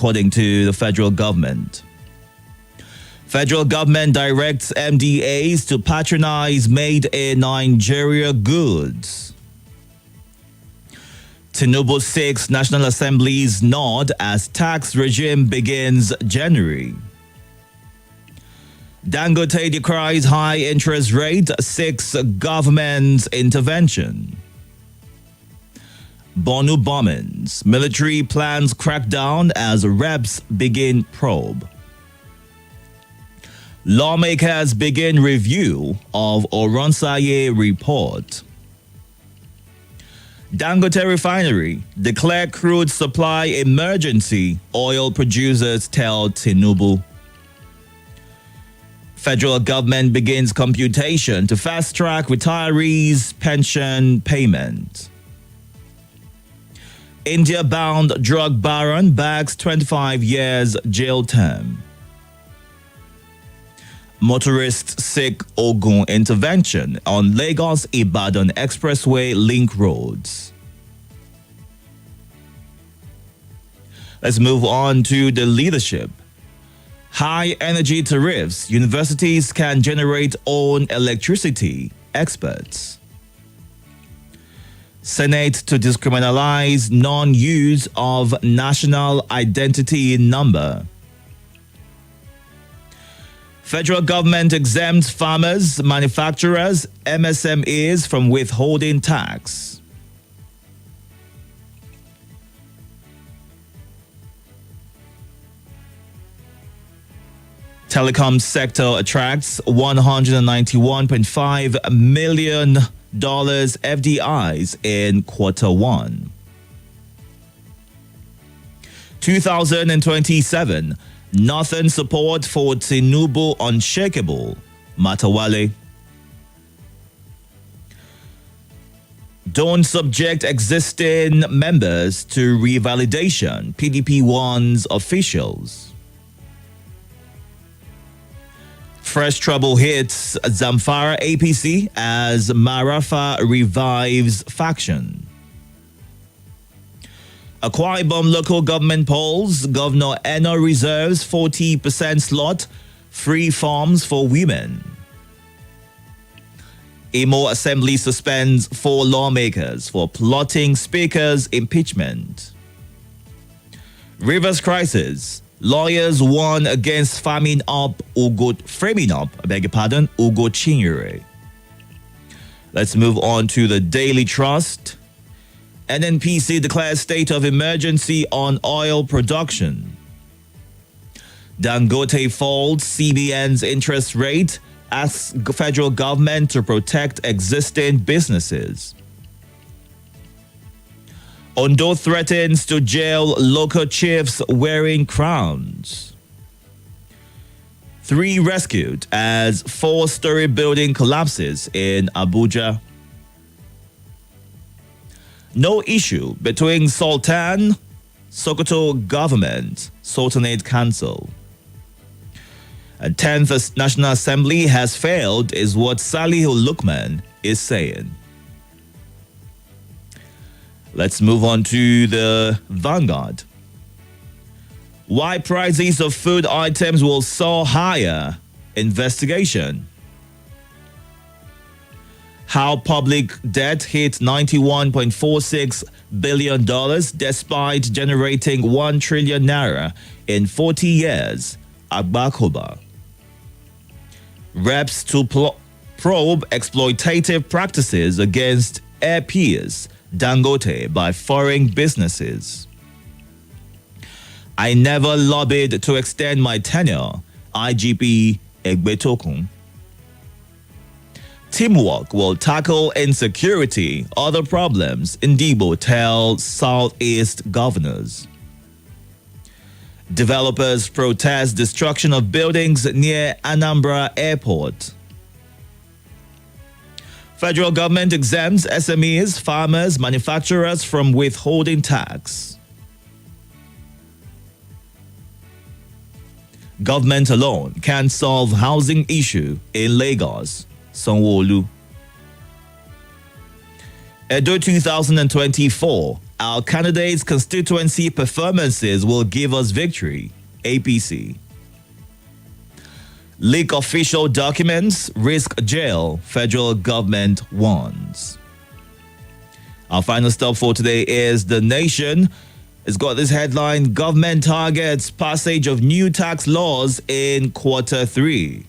according to the federal government. Federal government directs MDAs to patronize made in Nigeria goods. Tinubu 6 National Assembly's nod as tax regime begins January. Dangote decries high interest rate, 6 government intervention. Borno bombings, military plans crackdown as reps begin probe. Lawmakers begin review of Oronsaye report. Dangote refinery declare crude supply emergency, oil producers tell Tinubu. Federal government begins computation to fast-track retirees' pension payment. India-bound drug baron bags 25 years jail term. Motorists seek Ogun intervention on Lagos-Ibadan Expressway link roads. Let's move on to the leadership. High energy tariffs. Universities can generate own electricity. Experts. Senate to decriminalize non-use of national identity number. Federal government exempts farmers, manufacturers, MSMEs from withholding tax. Telecom sector attracts $191.5 million FDIs in Q1. 2027. Northern support for Tinubu unshakable. Matawale. Don't subject existing members to revalidation. PDP warns officials. Fresh trouble hits Zamfara APC as Marafa revives faction. Akwa Ibom local government polls, Governor Eno reserves 40% slot, free forms for women. Imo Assembly suspends 4 lawmakers for plotting Speaker's impeachment. Rivers crisis, lawyers warn against framing up Ugo Chinyere. Let's move on to the Daily Trust. NNPC declares state of emergency on oil production. Dangote falls CBN's interest rate, asks federal government to protect existing businesses. Ondo threatens to jail local chiefs wearing crowns. 3 rescued as 4-story building collapses in Abuja. No issue between Sultan, Sokoto government, Sultanate Council. A 10th National Assembly has failed is what Salihul Lukman is saying. Let's move on to the Vanguard. Why prices of food items will soar higher? Investigation. How public debt hit $91.46 billion despite generating 1 trillion naira in 40 years. Agbakoba. Reps to probe exploitative practices against air peers Dangote by foreign businesses. I never lobbied to extend my tenure. IGP Egbetokun. Teamwork will tackle insecurity, other problems, Ndibo tell Southeast governors. Developers protest destruction of buildings near Anambra Airport. Federal government exempts SMEs, farmers, manufacturers from withholding tax. Government alone can't solve housing issue in Lagos. Sanwo-Olu. Edo 2024, Our candidates' constituency performances will give us victory. APC. Leak official documents, risk jail, federal government warns. Our final stop for today is The Nation. It's got this headline: government targets passage of new tax laws in Q3.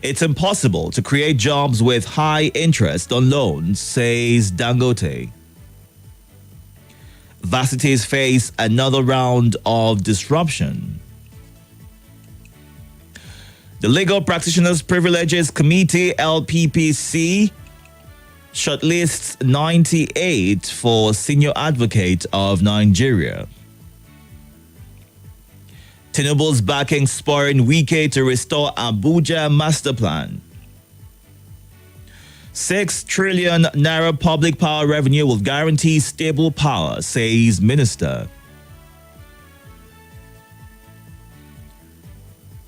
It's impossible to create jobs with high interest on loans, says Dangote. Varsities face another round of disruption. The Legal Practitioners Privileges Committee, LPPC, shortlists 98 for Senior Advocate of Nigeria. Tinubu's backing spurring Wike to restore Abuja master plan. 6 trillion naira public power revenue will guarantee stable power, says minister.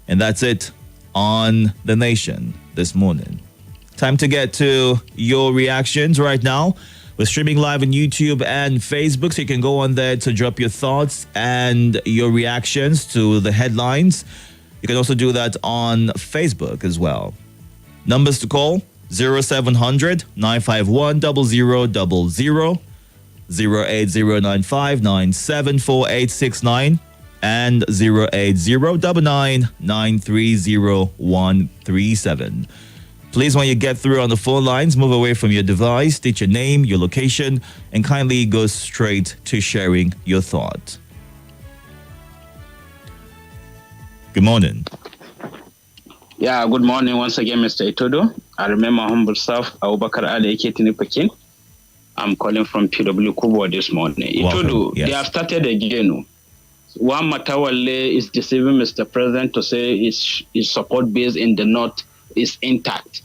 And that's it on The Nation this morning. Time to get to your reactions right now. We're streaming live on YouTube and Facebook, so you can go on there to drop your thoughts and your reactions to the headlines. You can also do that on Facebook as well. Numbers to call: 0700 951 0000, 08095974869, and 08099930137. Please, when you get through on the phone lines, move away from your device, state your name, your location, and kindly go straight to sharing your thought. Good morning. Yeah, good morning once again, Mr. Itodo. I remember humble self, Abubakar Ali Pekin. I'm calling from PW Kubo this morning. Itodo, yes. They have started again. One Matawale is deceiving Mr. President to say his support base in the north is intact.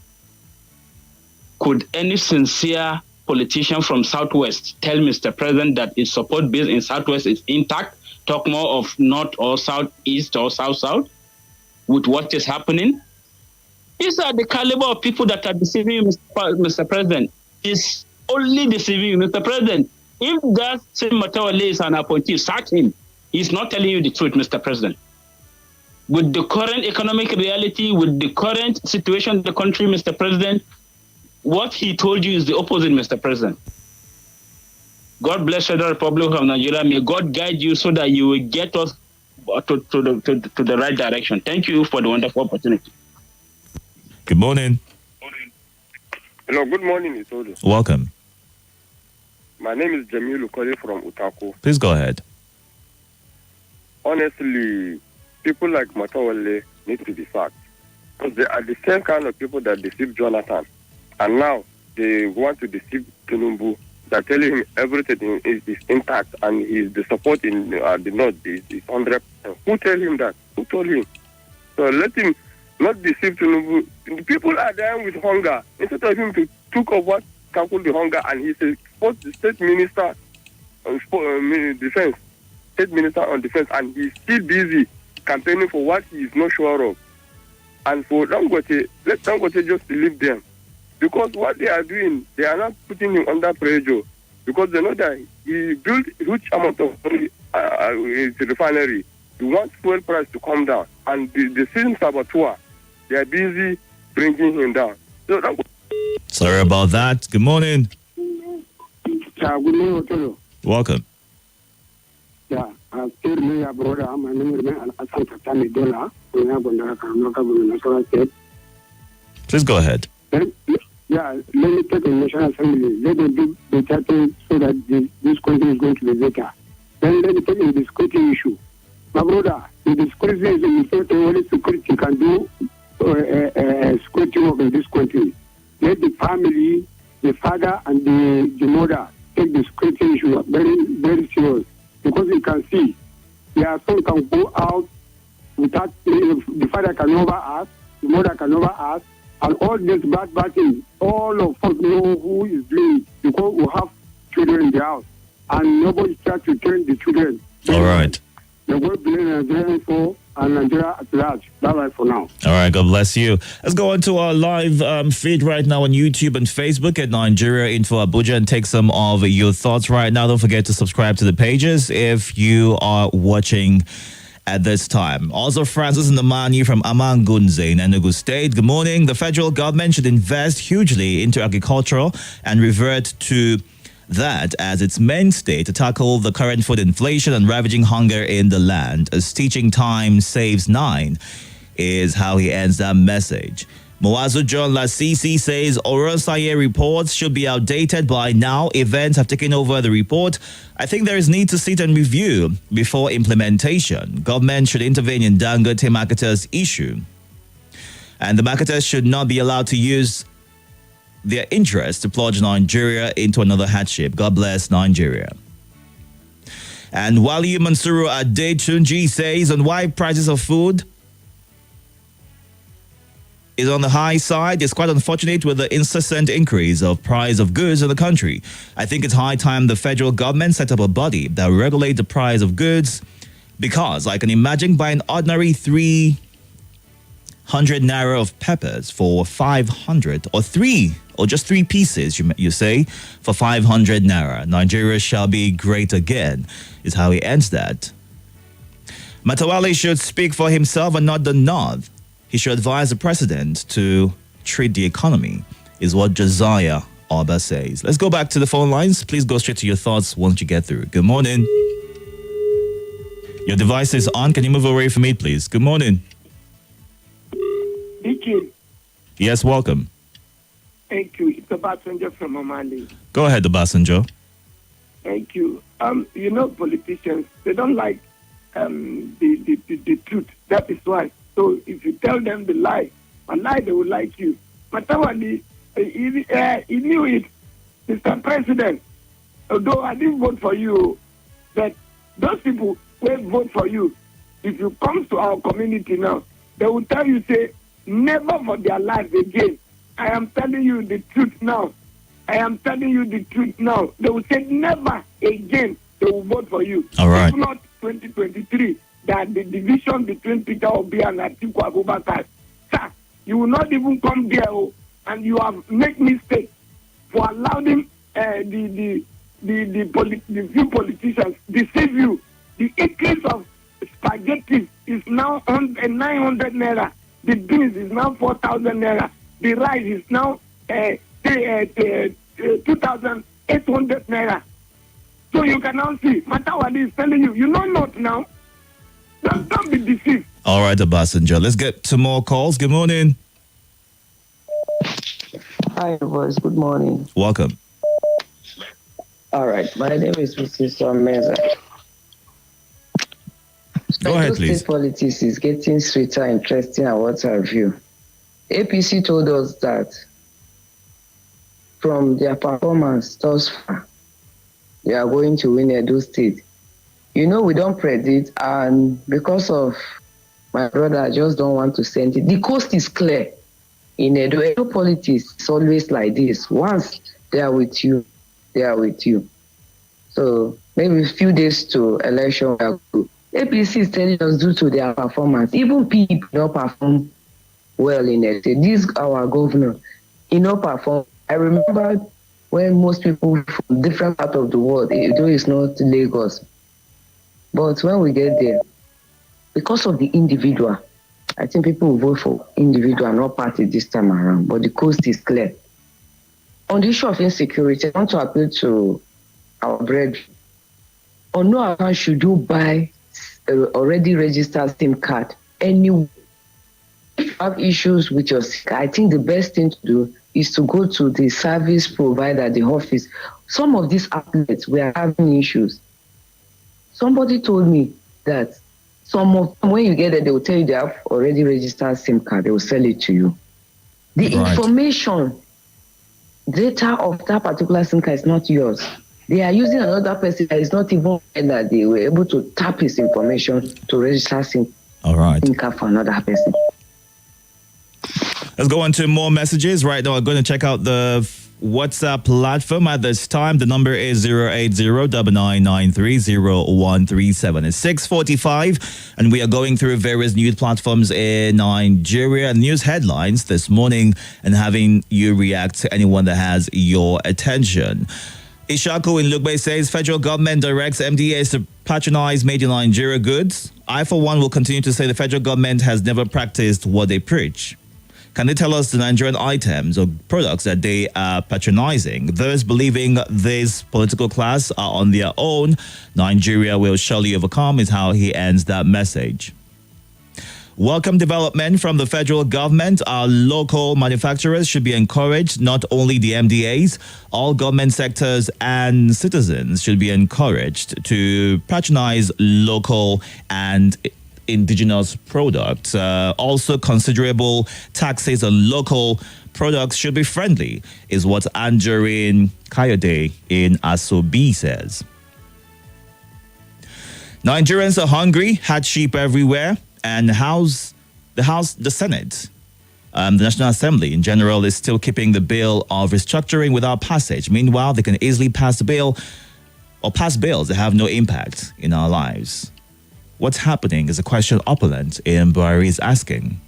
Could any sincere politician from Southwest tell Mr. President that his support base in Southwest is intact? Talk more of North or Southeast or South-South with what is happening? These are the caliber of people that are deceiving you, Mr. President. He's only deceiving you, Mr. President. If that same Matawale is an appointee, sack him. He's not telling you the truth, Mr. President. With the current economic reality, with the current situation in the country, Mr. President, what he told you is the opposite, Mr. President. God bless the Republic of Nigeria. May God guide you so that you will get us to the right direction. Thank you for the wonderful opportunity. Good morning. Hello, good morning, Itodo. Welcome. My name is Jamilu Koli from Utako. Please go ahead. Honestly, people like Matawale need to be sacked. Because they are the same kind of people that deceived Jonathan. And now they want to deceive Tinubu. They're telling him everything is intact and the support in the north is 100%. Who tell him that? Who told him? So let him not deceive Tinubu. The people are dying with hunger. Instead of him to talk of what tackled the hunger, and he's a state minister on defense. State minister on defense, and he's still busy campaigning for what he is not sure of. And for Dangote, let Dangote just leave them. Because what they are doing, they are not putting him under pressure. Because they know that he built a huge amount of money his refinery. He wants fuel price to come down. And the same saboteur, they are busy bringing him down. So sorry about that. Good morning. Good morning. Welcome. Yeah, my name is Please go ahead. Yeah, let me take a National Assembly. Let them do better things so that this country is going to be better. Then let me take a security issue. My brother, the security issue is not only security can do security work in this country. Let the family, the father and the mother take the security issue very, very serious. Because you can see, their son can go out without, the father can never ask, the mother can never ask, and all this bad thing, all of us know who is doing it because we have children in the house, and nobody tries to train the children. All right. The word blame and blame for and Nigeria at large. Bye-bye for now. All right, God bless you. Let's go on to our live feed right now on YouTube and Facebook at Nigeria Info Abuja and take some of your thoughts right now. Don't forget to subscribe to the pages if you are watching at this time. Also, Francis Ndamani from Amangunze in Enugu State. Good morning. The federal government should invest hugely into agriculture and revert to that as its mainstay to tackle the current food inflation and ravaging hunger in the land. As teaching time saves 9 is how he ends that message. Moazu John Lasisi says Orosaye reports should be outdated by now. Events have taken over the report. I think there is need to sit and review before implementation. Government should intervene in Dangote marketers' issue. And the marketers should not be allowed to use their interest to plunge Nigeria into another hardship. God bless Nigeria. And Waliyu Mansuru Adetunji says on why prices of food is on the high side. It's quite unfortunate with the incessant increase of price of goods in the country. I think it's high time the federal government set up a body that will regulate the price of goods, because I can imagine buying ordinary 300 naira of peppers for 500 or just 3 pieces, you say, for 500 naira. Nigeria shall be great again, is how he ends that. Matawale should speak for himself and not the North. He should advise the president to treat the economy, is what Josiah Oba says. Let's go back to the phone lines. Please go straight to your thoughts once you get through. Good morning. Your device is on. Can you move away from me, please? Good morning. Dicky. Yes, welcome. Thank you. It's a passenger from Omali. Go ahead, the passenger. Thank you. Politicians, they don't like the truth. That is why. So if you tell them the lie, they will like you. Matawali, he knew it, Mr. President. Although I didn't vote for you, but those people will vote for you. If you come to our community now, they will tell you, say, never for their lives again. I am telling you the truth now. They will say never again they will vote for you. All right. If not 2023, that the division between Peter Obi and Atiku Abubakar, sir, you will not even come there, and you have made mistake for allowing the few politicians deceive you. The increase of spaghetti is now 900 naira. The beans is now 4,000 naira. The rice is now 2,800 naira. So you can now see, Matawali is telling you, you know not now. Don't be deceived. All right, Abasanjo. Let's get to more calls. Good morning. Hi, boys. Good morning. Welcome. All right. My name is Mrs. Meza. Go ahead, please. State politics is getting sweeter, interesting, and what have you. APC told us that from their performance thus far, they are going to win Edo State. We don't predict, and because of my brother, I just don't want to send it. The coast is clear. In Edo politics, it's always like this. Once they are with you, they are with you. So maybe a few days to election, APC is telling us due to their performance. Even people don't perform well in Edo. This our governor, he not perform. I remember when most people from different parts of the world, Edo is not Lagos. But when we get there, because of the individual, I think people will vote for individual, not party this time around. But the coast is clear. On the issue of insecurity, I want to appeal to our brethren. On no account should you buy already registered SIM card anywhere. If you have issues with your SIM card, I think the best thing to do is to go to the service provider, the office. Some of these outlets were having issues. Somebody told me that some of them, when you get there, they will tell you they have already registered SIM card. They will sell it to you. The information, data of that particular SIM card is not yours. They are using another person that is not even aware that they were able to tap his information to register SIM card for another person. Let's go on to more messages. Right now, I'm going to check out the WhatsApp platform at this time. The number is 080-993-0137. It's 6:45, and we are going through various news platforms in Nigeria, news headlines this morning, and having you react to anyone that has your attention. Ishaku in Lugbe says federal government directs MDAs to patronize made in Nigeria goods. I, for one, will continue to say the federal government has never practiced what they preach. Can they tell us the Nigerian items or products that they are patronizing? Those believing this political class are on their own, Nigeria will surely overcome, is how he ends that message. Welcome development from the federal government. Our local manufacturers should be encouraged, not only the MDAs. All government sectors and citizens should be encouraged to patronize local and indigenous products. Also, considerable taxes on local products should be friendly, is what Anjorin Kayode in Asobi says. Nigerians are hungry, hardship everywhere, and the Senate, the National Assembly in general, is still keeping the bill of restructuring without passage. Meanwhile, they can easily pass the bill or pass bills that have no impact in our lives. What's happening is a question opponent in Buhari is asking.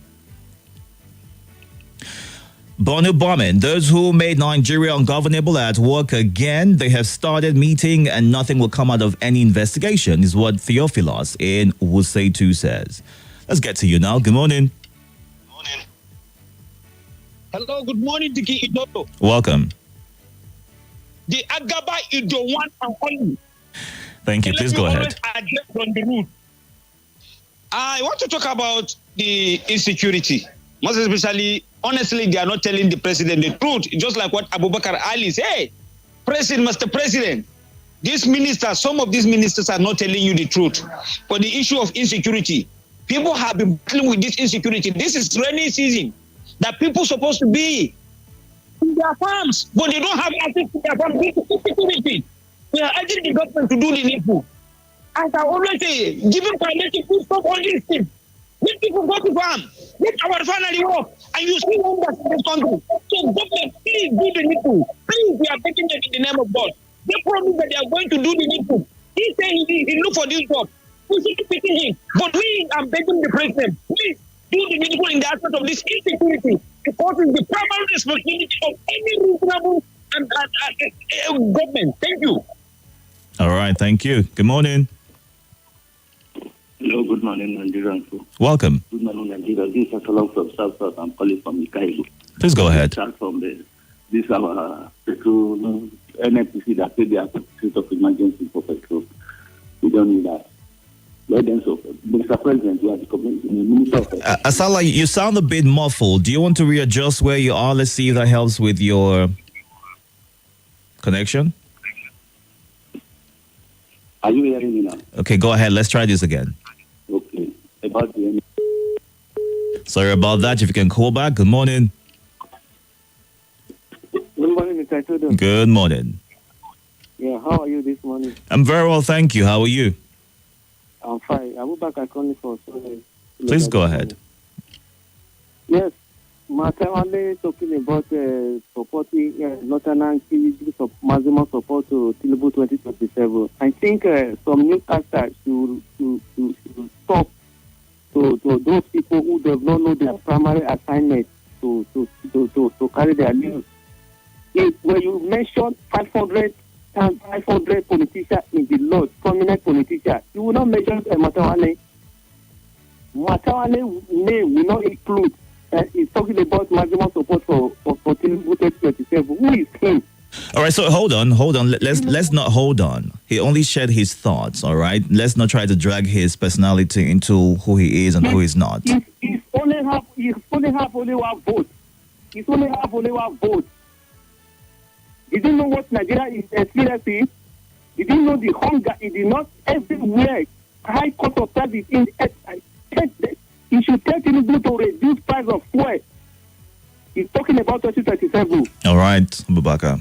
Bono bombing. Those who made Nigeria ungovernable are at work again. They have started meeting and nothing will come out of any investigation, is what Theophilos in Wuse 2 says. Let's get to you now. Good morning. Hello, good morning, Diki Itodo. Welcome. The Agaba Ido one and only. Thank you. Please go ahead. On the route. I want to talk about the insecurity. Most especially, honestly, they are not telling the president the truth. Just like what Abubakar Ali said. Hey, President, Mr. President, these ministers, some of these ministers are not telling you the truth. For the issue of insecurity, people have been battling with this insecurity. This is rainy season that people supposed to be in their farms, but they don't have access to their farms. This is insecurity. We are urging the government to do the needful. As I always say, giving financial food stop all these things. Let people go to farm. Let our family work. And you see wonders in this country. So government, please do the needful. Please, we are taking them in the name of God. They promise that they are going to do the needful. He said he look for this job. We should be picking him. But we are begging the president, please do the needful in the aspect of this insecurity. Because it's the primary responsibility of any reasonable government. Thank you. All right, thank you. Good morning. Hello, good morning, Nigerian. Welcome. Good morning, Nigeria. This is Salam from South. I'm calling from Ikailu. Please go ahead. Start from this our petrol NFPC that paid their state of emergency for petrol. We don't need that. Let them so. Mr. President, you are the Minister of Asala, you sound a bit muffled. Do you want to readjust where you are? Let's see if that helps with your connection. Are you hearing me now? Okay, go ahead. Let's try this again. Okay. About the Sorry about that. If you can call back. Good morning. Good morning, Mr. Itodo. Good morning. Yeah, how are you this morning? I'm very well, thank you. How are you? I'm fine. I will back at calling for. Please go ahead. Yes, Matawale talking about supporting Lieutenant of maximum support to Tinubu 2027. I think some newscasters should stop to those people who do not know their primary assignment to carry their news. When you mention 500 politicians in the Lord, prominent politicians, you will not mention Matawale. Matawale name will not include. He's talking about maximum support for Tinubu 2027. Who is him? All right, so hold on. Let's not hold on. He only shared his thoughts. All right, let's not try to drag his personality into who he is and who he's not. He's only have only one vote. He's only have only one vote. He didn't know what Nigeria is experiencing. He didn't know the hunger. He did not everywhere. High cost of service in he should tell Tinubu to reduce price of fuel. He's talking about 2037. All right, Abubakar.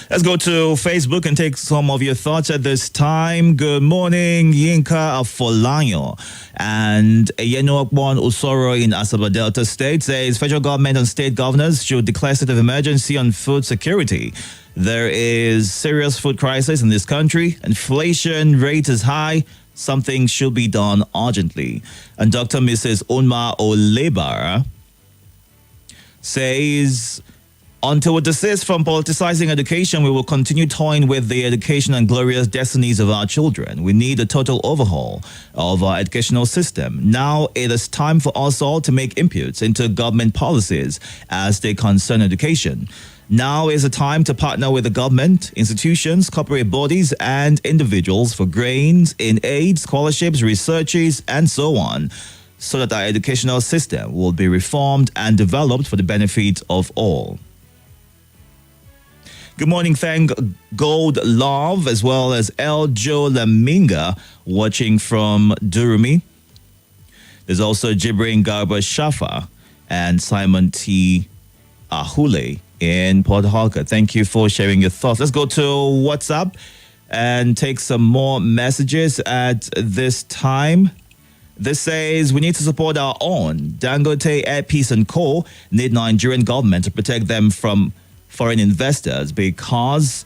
Let's go to Facebook and take some of your thoughts at this time. Good morning, Yinka Afolayo and Yenoakbon Usoro in Asaba Delta State says federal government and state governors should declare state of emergency on food security. There is serious food crisis in this country. Inflation rate is high. Something should be done urgently. And Dr. Mrs. Unma Olebara says, until we desist from politicizing education, we will continue toying with the education and glorious destinies of our children. We need a total overhaul of our educational system. Now it is time for us all to make inputs into government policies as they concern education. Now is the time to partner with the government, institutions, corporate bodies, and individuals for grants in aid, scholarships, researches, and so on, so that our educational system will be reformed and developed for the benefit of all. Good morning, thank Gold Love, as well as El Joe Laminga, watching from Durumi. There's also Jibrin Garba Shafa and Simon T. Ahule in Port Harcourt. Thank you for sharing your thoughts. Let's go to WhatsApp and take some more messages at this time. This says we need to support our own. Dangote, Air Peace and Co. need Nigerian government to protect them from foreign investors because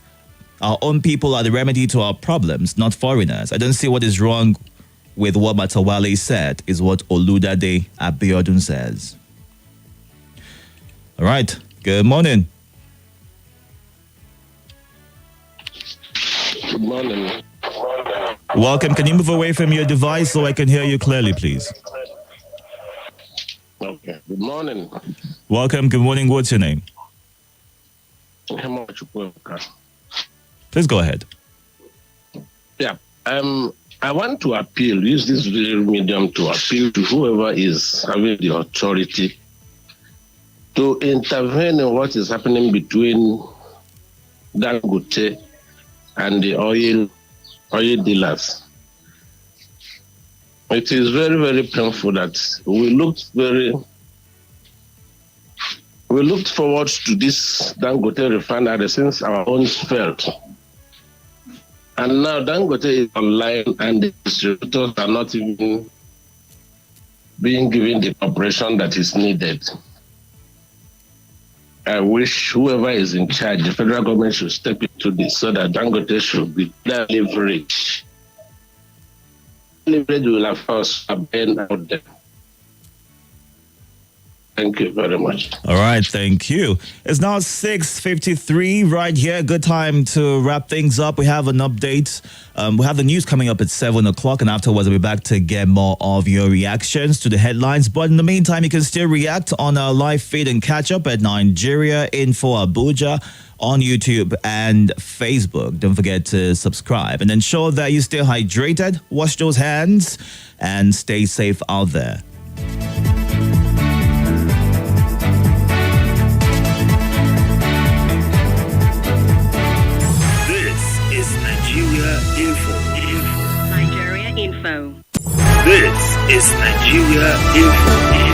our own people are the remedy to our problems, not foreigners. I don't see what is wrong with what Matawale said, is what Oludade Abiodun says. All right. Good morning. Good morning. Welcome. Can you move away from your device so I can hear you clearly, please? Okay. Good morning. Welcome. Good morning. What's your name? Please go ahead. Yeah. I want to appeal, use this medium to appeal to whoever is having the authority to intervene in what is happening between Dangote and the oil dealers. It is very, very painful that we looked forward to this Dangote refinery since our own failed. And now Dangote is online and the distributors are not even being given the operation that is needed. I wish whoever is in charge, the federal government should step into this so that Dangote should be leverage. Leverage will have us abandon out there. Thank you very much. All right, thank you. It's now 6:53 right here. Good time to wrap things up. We have an update. We have the news coming up at 7 o'clock, and afterwards we'll be back to get more of your reactions to the headlines. But in the meantime, you can still react on our live feed and catch up at Nigeria Info Abuja on YouTube and Facebook. Don't forget to subscribe and ensure that you stay hydrated, wash those hands, and stay safe out there. Nigeria Info. This is Nigeria Info.